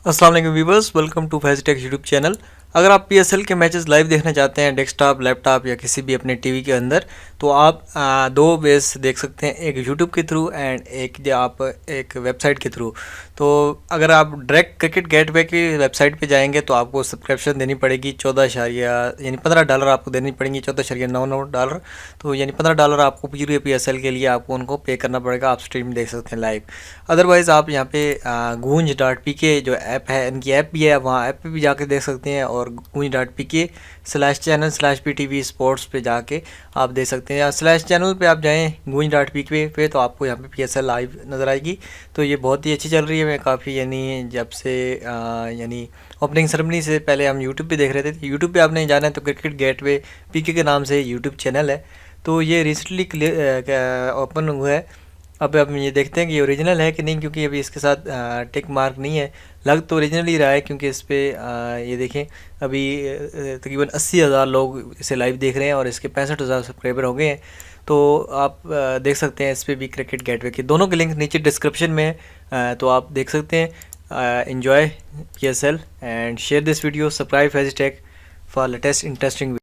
अस्सलाम वालेकुम viewers, welcome to Faiztech YouTube channel. अगर आप पीएसएल के मैचेस लाइव देखना चाहते हैं डेस्कटॉप, लैपटॉप या किसी भी अपने टीवी के अंदर, तो आप दो वेज देख सकते हैं, एक यूट्यूब के थ्रू एंड एक जो आप एक वेबसाइट के थ्रू। तो अगर आप डायरेक्ट क्रिकेट गेटवे की वेबसाइट पे जाएंगे तो आपको सब्सक्रिप्शन देनी पड़ेगी 14 यानी $15 आपको देनी पड़ेंगी, $14.99। तो यानी $15 आपको पूरे पीएसएल के लिए आपको उनको पे करना पड़ेगा। आप स्ट्रीम देख सकते हैं लाइव। अदरवाइज़ आप यहाँ पे गूंज.pk जो ऐप है, इनकी ऐप भी है, वहाँ ऐप पे भी जाके देख सकते हैं, और gूंज.pk/channel/ptv स्पोर्ट्स पे जाके आप देख सकते हैं, या स्लैश चैनल पे आप जाएँ गूंज.pk पे, तो आपको यहाँ पे पीएसएल लाइव नज़र आएगी। तो ये बहुत ही अच्छी चल रही है। मैं काफ़ी यानी जब से यानी ओपनिंग सेरेमनी से पहले हम यूट्यूब पे देख रहे थे। यूट्यूब पे आपने जाना है तो क्रिकेट गेटवे पीके के नाम से यूट्यूब चैनल है। तो ये रिसेंटली ओपन हुआ है। अब ये देखते हैं कि ये ओरिजिनल है कि नहीं, क्योंकि अभी इसके साथ टिक मार्क नहीं है। लग तो ओरिजिनल ही रहा है, क्योंकि इस पे ये देखें अभी तकरीबन 80,000 लोग इसे लाइव देख रहे हैं और इसके 65,000 सब्सक्राइबर हो गए हैं। तो आप देख सकते हैं इस पे भी क्रिकेट गेटवे के दोनों के लिंक नीचे डिस्क्रिप्शन में है, तो आप देख सकते हैं। Enjoy PSL and share this video, subscribe Faiztech for latest interesting